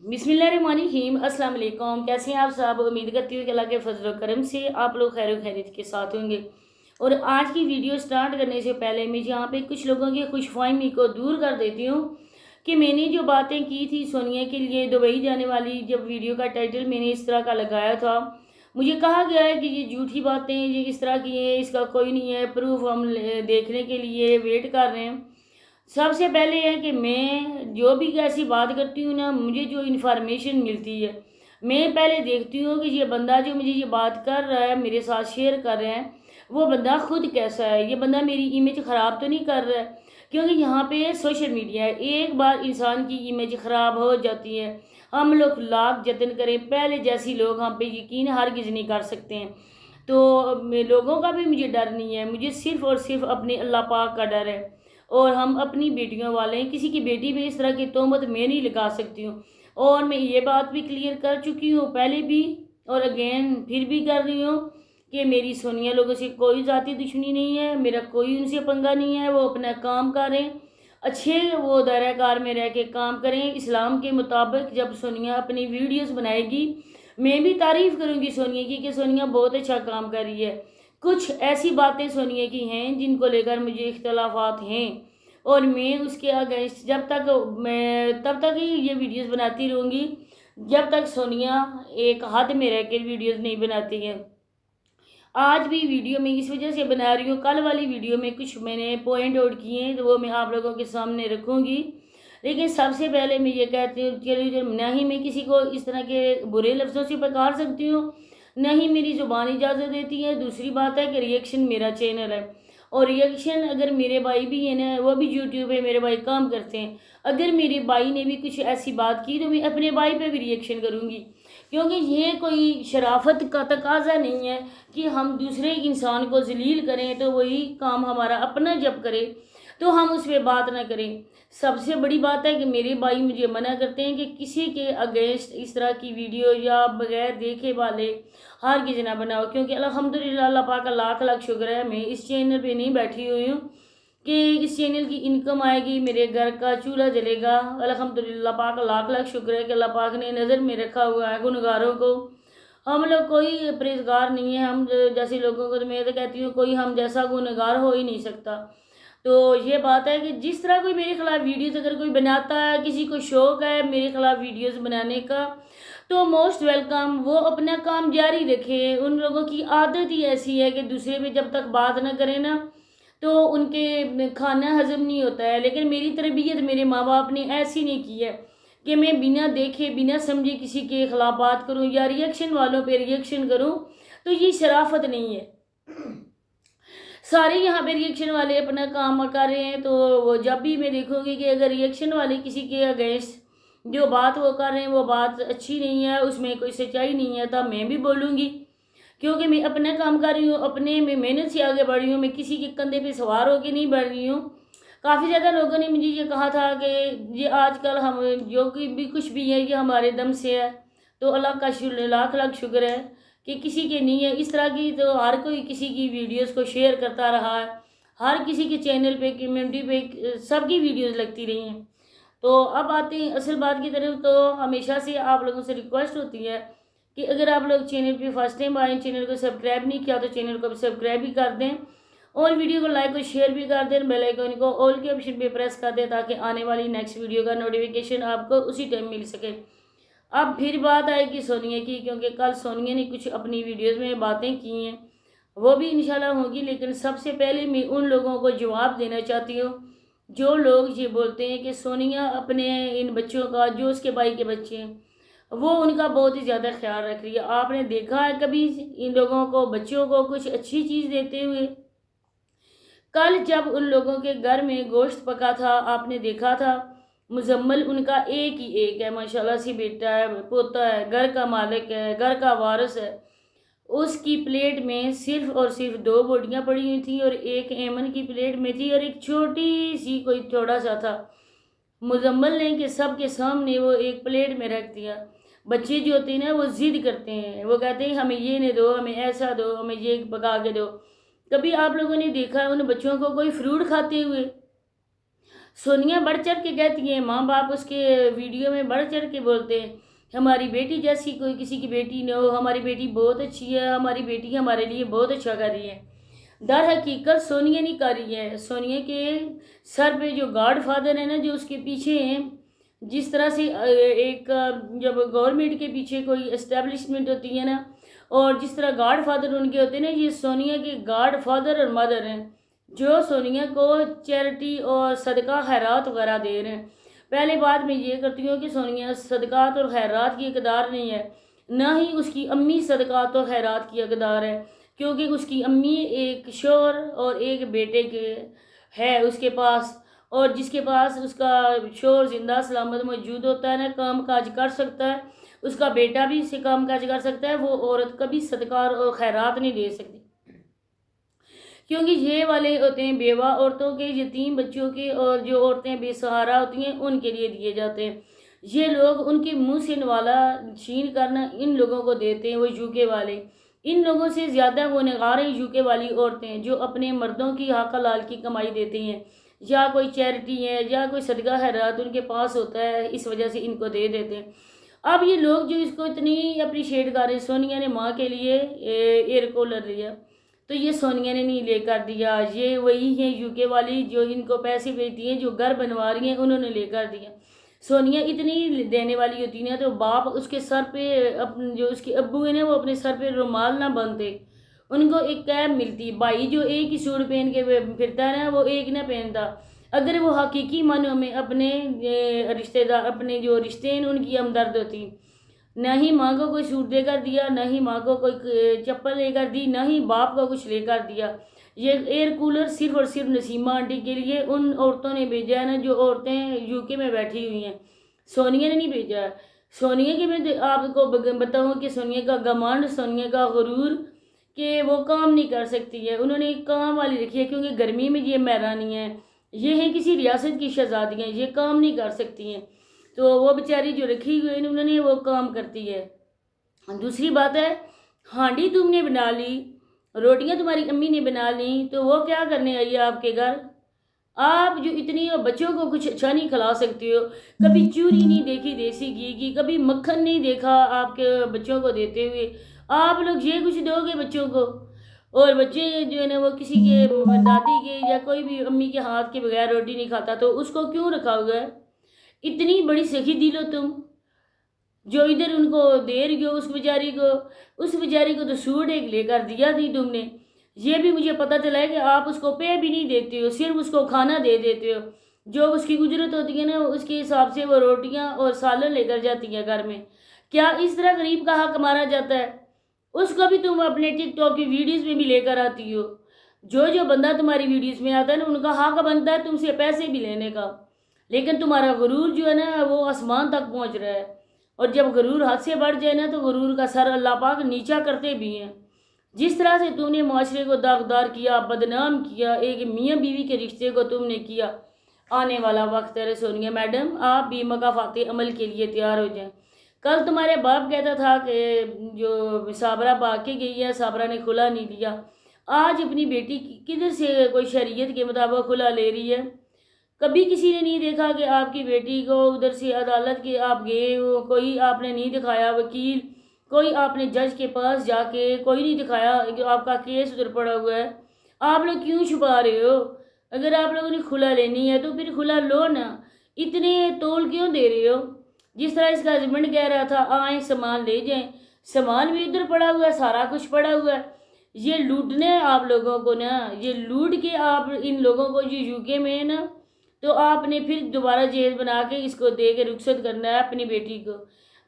बिस्मिल्लाहिर्रहमानिर्रहीम। अस्सलाम वालेकुम। कैसे हैं आप सब? उम्मीद करती हूँ कि अल्लाह के फजल व करम से आप लोग खैर खैरियत के साथ होंगे। और आज की वीडियो स्टार्ट करने से पहले मैं यहाँ पे कुछ लोगों की खुशफहमी को दूर कर देती हूँ कि मैंने जो बातें की थी सोनिया के लिए दुबई जाने वाली, जब वीडियो का टाइटल मैंने इस तरह का लगाया था, मुझे कहा गया है कि ये झूठी बातें, ये इस तरह की हैं, इसका कोई नहीं है प्रूफ, हम देखने के लिए वेट कर रहे हैं। सबसे पहले है कि मैं जो भी ऐसी बात करती हूँ ना, मुझे जो इन्फॉर्मेशन मिलती है मैं पहले देखती हूँ कि ये बंदा जो मुझे ये बात कर रहा है, मेरे साथ शेयर कर रहा है, वो बंदा खुद कैसा है, ये बंदा मेरी इमेज ख़राब तो नहीं कर रहा है। क्योंकि यहाँ पे सोशल मीडिया है, एक बार इंसान की इमेज ख़राब हो जाती है, हम लोग लाख जतन करें पहले जैसी लोग हम पे यकीन हरगिज़ नहीं कर सकते हैं। तो लोगों का भी मुझे डर नहीं है, मुझे सिर्फ़ और सिर्फ अपने अल्लाह पाक का डर है। और हम अपनी बेटियों वाले हैं, किसी की बेटी पे इस तरह की तोहमत मैं नहीं लगा सकती हूँ। और मैं ये बात भी क्लियर कर चुकी हूँ पहले भी, और अगेन फिर भी कर रही हूँ कि मेरी सोनिया लोगों से कोई ज़ाती दुश्मनी नहीं है, मेरा कोई उनसे पंगा नहीं है। वो अपना काम करें, अच्छे वो दायरा कार में रह के काम करें इस्लाम के मुताबिक। जब सोनिया अपनी वीडियोस बनाएगी, मैं भी तारीफ़ करूँगी सोनिया की कि सोनिया बहुत अच्छा काम कर रही है। कुछ ऐसी बातें सोनिया की हैं जिनको लेकर मुझे इख्तलाफात हैं, और मैं उसके अगेंस्ट जब तक मैं तब तक ही ये वीडियोस बनाती रहूँगी जब तक सोनिया एक हद में रह कर वीडियोस नहीं बनाती है। आज भी वीडियो में इस वजह से बना रही हूँ, कल वाली वीडियो में कुछ मैंने पॉइंट आउट किए हैं तो वो मैं आप लोगों के सामने रखूँगी। लेकिन सबसे पहले मैं ये कहती हूँ, चलिए, ना ही मैं किसी को इस तरह के बुरे लफ्ज़ों से पुकार सकती हूँ, ना ही मेरी ज़ुबान इजाज़त देती है। दूसरी बात है कि रिएक्शन मेरा चैनल है, और रिएक्शन अगर मेरे भाई भी है ना, वो भी यूट्यूब पे मेरे भाई काम करते हैं, अगर मेरे भाई ने भी कुछ ऐसी बात की तो मैं अपने भाई पे भी रिएक्शन करूँगी। क्योंकि ये कोई शराफत का तकाजा नहीं है कि हम दूसरे इंसान को जलील करें, तो वही काम हमारा अपना जब करे तो हम उस पर बात ना करें। सबसे बड़ी बात है कि मेरे भाई मुझे मना करते हैं कि किसी के अगेंस्ट इस तरह की वीडियो या बगैर देखे वाले हरगिज़ ना बनाओ। क्योंकि अल्हम्दुलिल्लाह अल्लाह पाक का लाख लाख शुक्र है, मैं इस चैनल पे नहीं बैठी हुई हूँ कि इस चैनल की इनकम आएगी, मेरे घर का चूल्हा जलेगा। अल्हम्दुलिल्लाह पाक का लाख लाख शुक्र है कि अल्लाह पाक ने नज़र में रखा हुआ है गुनहगारों को। हम लोग कोई परहेजगार नहीं है, हम जैसे लोगों को, तो मैं तो कहती हूँ कोई हम जैसा गुनहगार हो ही नहीं सकता। तो ये बात है कि जिस तरह कोई मेरे खिलाफ़ वीडियोस अगर कोई बनाता है, किसी को शौक़ है मेरे खिलाफ़ वीडियोस बनाने का, तो मोस्ट वेलकम, वो अपना काम जारी रखे। उन लोगों की आदत ही ऐसी है कि दूसरे पे जब तक बात ना करें ना तो उनके खाना हजम नहीं होता है। लेकिन मेरी तरबियत मेरे माँ बाप ने ऐसी नहीं की है कि मैं बिना देखे बिना समझे किसी के खिलाफ बात करूं या रिएक्शन वालों पे रिएक्शन करूं, तो ये शराफत नहीं है। सारे यहाँ पे रिएक्शन वाले अपना काम कर रहे हैं, तो वो जब भी मैं देखूंगी कि अगर रिएक्शन वाले किसी के अगेंस्ट जो बात वो कर रहे हैं वो बात अच्छी नहीं है, उसमें कोई सच्चाई नहीं है, तब मैं भी बोलूँगी। क्योंकि मैं अपना काम कर रही हूँ, अपने में मेहनत से आगे बढ़ रही हूँ, मैं किसी के कंधे पे सवार होकर नहीं बढ़ रही हूँ। काफ़ी ज़्यादा लोगों ने मुझे ये कहा था कि ये आजकल हम जो कि भी कुछ भी है ये हमारे दम से है, तो अल्लाह का लाख लाख शुक्र है कि किसी के नहीं है इस तरह की। तो हर कोई किसी की वीडियोस को शेयर करता रहा है, हर किसी के चैनल पे कम्युनिटी पे सबकी वीडियोस लगती रही हैं। तो अब आते हैं असल बात की तरफ। तो हमेशा से आप लोगों से रिक्वेस्ट होती है कि अगर आप लोग चैनल पे फर्स्ट टाइम आए, चैनल को सब्सक्राइब नहीं किया तो चैनल को भी सब्सक्राइब भी कर दें, और वीडियो को लाइक और शेयर भी कर दें, बेल आइकन को ऑल के ऑप्शन पे प्रेस कर दें ताकि आने वाली नेक्स्ट वीडियो का नोटिफिकेशन आपको उसी टाइम मिल सके। अब फिर बात आएगी सोनिया की, क्योंकि कल सोनिया ने कुछ अपनी वीडियोज़ में बातें की हैं, वो भी इंशाल्लाह होगी। लेकिन सबसे पहले मैं उन लोगों को जवाब देना चाहती हूँ जो लोग ये बोलते हैं कि सोनिया अपने इन बच्चों का, जो उसके भाई के बच्चे हैं, वो उनका बहुत ही ज़्यादा ख्याल रख रही है। आपने देखा है कभी इन लोगों को, बच्चों को कुछ अच्छी चीज़ देते हुए? कल जब उन लोगों के घर में गोश्त पका था, आपने देखा था, मुजम्मल उनका एक ही एक है, माशाल्लाह से बेटा है, पोता है, घर का मालिक है, घर का वारिस है। उसकी प्लेट में सिर्फ और सिर्फ 2 बोटियाँ पड़ी हुई थी, और एक एमन की प्लेट में थी, और एक छोटी सी कोई थोड़ा सा था। मुजम्मल ने कि सबके सामने वो एक प्लेट में रख दिया। बच्चे जो होते हैं ना वो ज़िद करते हैं, वो कहते हैं हमें ये नहीं दो, हमें ऐसा दो, हमें ये पका के दो। कभी आप लोगों ने देखा है उन बच्चों को कोई फ्रूट खाते हुए? سونیا بڑھ چڑھ کے کہتی ہیں، ماں باپ اس کے ویڈیو میں بڑھ چڑھ کے بولتے ہیں ہماری بیٹی جیسی کوئی کسی کی بیٹی نہ ہو، ہماری بیٹی بہت اچھی ہے، ہماری بیٹی ہمارے لیے بہت اچھا کر رہی ہے۔ در حقیقت سونیا نہیں کر رہی ہے، سونیا کے سر پہ جو گاڈ فادر ہیں نا، جو اس کے پیچھے ہیں، جس طرح سے ایک جب گورنمنٹ کے پیچھے کوئی اسٹیبلشمنٹ ہوتی ہے نا، اور جس طرح گاڈ فادر ان کے ہوتے ہیں نا، یہ سونیا کے گاڈ فادر اور مدر ہیں، جو سونیا کو چیریٹی اور صدقہ خیرات وغیرہ دے رہے ہیں۔ پہلے بات میں یہ کرتی ہوں کہ سونیا صدقات اور خیرات کی حقدار نہیں ہے، نہ ہی اس کی امی صدقات اور خیرات کی حقدار ہے، کیونکہ اس کی امی ایک شوہر اور ایک بیٹے کے ہے اس کے پاس، اور جس کے پاس اس کا شوہر زندہ سلامت موجود ہوتا ہے نا، کام کاج کر سکتا ہے، اس کا بیٹا بھی اسے کام کاج کر سکتا ہے، وہ عورت کبھی صدقہ اور خیرات نہیں دے سکتی، کیونکہ یہ والے ہوتے ہیں بیوہ عورتوں کے، یتیم بچوں کے، اور جو عورتیں بے سہارا ہوتی ہیں ان کے لیے دیے جاتے ہیں۔ یہ لوگ ان کے منہ سے نوالا چھین کرنا ان لوگوں کو دیتے ہیں، وہ یو کے والے۔ ان لوگوں سے زیادہ وہ نگاریں یو کے والی عورتیں جو اپنے مردوں کی حق حلال کی کمائی دیتی ہیں، یا کوئی چیریٹی ہے یا کوئی صدقہ خیرات ان کے پاس ہوتا ہے، اس وجہ سے ان کو دے دیتے ہیں۔ اب یہ لوگ جو اس کو اتنی اپریشیٹ کر رہے ہیں، سونیا نے ماں کے لیے ایئر کولر لیا تو یہ سونیا نے نہیں لے کر دیا، یہ وہی ہیں یو کے والی جو ان کو پیسے بھیجتی ہیں، جو گھر بنوا رہی ہیں، انہوں نے لے کر دیا۔ سونیا اتنی دینے والی ہوتی ہے تو باپ اس کے سر پہ جو اس کے ابو ہیں نا، وہ اپنے سر پہ رومال نہ باندھتے، ان کو ایک کیپ ملتی، بھائی جو ایک ہی سوٹ پہن کے پھرتا ہے نا، وہ ایک نہ پہنتا، اگر وہ حقیقی معنوں میں اپنے رشتہ دار، اپنے جو رشتے ہیں ان کی ہمدرد ہوتی، نہ ہی ماں کو کوئی سوٹ دے کر دیا، نہ ہی ماں کو کوئی چپل لے کر دی، نہ ہی باپ کو کچھ لے کر دیا۔ یہ ایئر کولر صرف اور صرف نسیمہ آنٹی کے لیے ان عورتوں نے بھیجا ہے نا، جو عورتیں یو کے میں بیٹھی ہوئی ہیں، سونیا نے نہیں بھیجا ہے۔ سونیا کے میں آپ کو بتاؤں کہ سونیا کا گھمنڈ، سونیا کا غرور کہ وہ کام نہیں کر سکتی ہے، انہوں نے ایک کام والی رکھی ہے، کیونکہ گرمی میں یہ مہرانی ہیں، یہ ہیں کسی ریاست کی شہزادیاں، یہ کام نہیں کر سکتی ہیں، تو وہ بیچاری جو رکھی ہوئی ہے انہوں نے وہ کام کرتی ہے۔ دوسری بات ہے، ہانڈی تم نے بنا لی، روٹیاں تمہاری امی نے بنا لیں، تو وہ کیا کرنے آئی ہے آپ کے گھر؟ آپ جو اتنی بچوں کو کچھ اچھا نہیں کھلا سکتے ہو، کبھی چوری نہیں دیکھی دیسی گھی کی، کبھی مکھن نہیں دیکھا آپ کے بچوں کو دیتے ہوئے، آپ لوگ یہ کچھ دو گے بچوں کو، اور بچے جو ہے نا وہ کسی کے دادی کے یا کوئی بھی امی کے ہاتھ کے بغیر روٹی نہیں کھاتا، تو اس کو کیوں رکھا ہوا ہے؟ اتنی بڑی سخی دل ہو تم، جو ادھر ان کو دے رہی ہو اس بیچاری کو تو سوٹ ایک لے کر دیا تھی تم نے، یہ بھی مجھے پتہ چلا ہے کہ آپ اس کو پے بھی نہیں دیتے ہو، صرف اس کو کھانا دے دیتے ہو، جو اس کی اجرت ہوتی ہے نا اس کے حساب سے وہ روٹیاں اور سالن لے کر جاتی ہیں گھر میں۔ کیا اس طرح غریب کا حق مارا جاتا ہے؟ اس کو بھی تم اپنے ٹک ٹاک کی ویڈیوز میں بھی لے کر آتی ہو، جو بندہ تمہاری ویڈیوز میں آتا ہے نا ان کا حق بنتا ہے تم سے پیسے بھی لینے کا، لیکن تمہارا غرور جو ہے نا وہ آسمان تک پہنچ رہا ہے، اور جب غرور حد سے بڑھ جائے نا تو غرور کا سر اللہ پاک نیچا کرتے بھی ہیں۔ جس طرح سے تم نے معاشرے کو داغدار کیا، بدنام کیا، ایک میاں بیوی کے رشتے کو تم نے کیا، آنے والا وقت ہے سونیا میڈم آپ بھی مکافات عمل کے لیے تیار ہو جائیں۔ کل تمہارے باپ کہتا تھا کہ جو صابرہ بھاگ کے گئی ہے، صابرہ نے کھلا نہیں دیا، آج اپنی بیٹی کدھر سے کوئی شریعت کے مطابق کھلا لے رہی ہے؟ کبھی کسی نے نہیں دیکھا کہ آپ کی بیٹی کو ادھر سے عدالت کے آپ گئے ہو، کوئی آپ نے نہیں دکھایا وکیل، کوئی آپ نے جج کے پاس جا کے کوئی نہیں دکھایا کہ آپ کا کیس ادھر پڑا ہوا ہے، آپ لوگ کیوں چھپا رہے ہو؟ اگر آپ لوگوں نے کھلا لینی ہے تو پھر کھلا لو نا، اتنے تول کیوں دے رہے ہو؟ جس طرح اس کا ہسبینڈ کہہ رہا تھا آئیں سامان لے جائیں، سامان بھی ادھر پڑا ہوا ہے، سارا کچھ پڑا ہوا ہے، یہ لوٹنے آپ لوگوں کو نا، یہ لوٹ کے آپ ان لوگوں کو جو یو کے میں ہے نا، تو آپ نے پھر دوبارہ جہیز بنا کے اس کو دے کے رخصت کرنا ہے اپنی بیٹی کو۔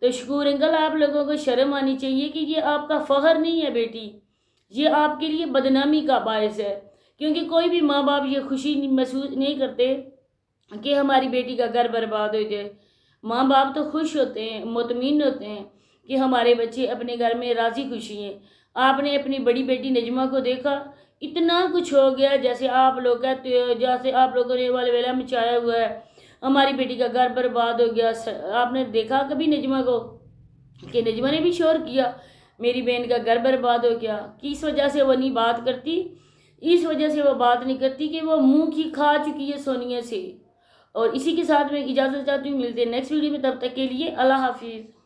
تو شکور انکل آپ لوگوں کو شرم آنی چاہیے کہ یہ آپ کا فخر نہیں ہے بیٹی، یہ آپ کے لیے بدنامی کا باعث ہے، کیونکہ کوئی بھی ماں باپ یہ خوشی محسوس نہیں کرتے کہ ہماری بیٹی کا گھر برباد ہو جائے۔ ماں باپ تو خوش ہوتے ہیں، مطمئن ہوتے ہیں کہ ہمارے بچے اپنے گھر میں راضی خوشی ہیں۔ آپ نے اپنی بڑی بیٹی نجمہ کو دیکھا، اتنا کچھ ہو گیا، جیسے آپ لوگ کہتے ہو، جیسے آپ لوگوں نے ویلا مچایا ہوا ہے، ہماری بیٹی کا گھر برباد ہو گیا۔ آپ نے دیکھا کبھی نجمہ کو کہ نجمہ نے بھی شور کیا میری بہن کا گھر برباد ہو گیا؟ کس وجہ سے وہ نہیں بات کرتی؟ اس وجہ سے وہ بات نہیں کرتی کہ وہ منہ کی کھا چکی ہے سونیا سے، اور اسی کے ساتھ میں اجازت چاہتی ہوں، ملتے ہیں نیکسٹ ویڈیو میں، تب تک کے لیے اللہ حافظ۔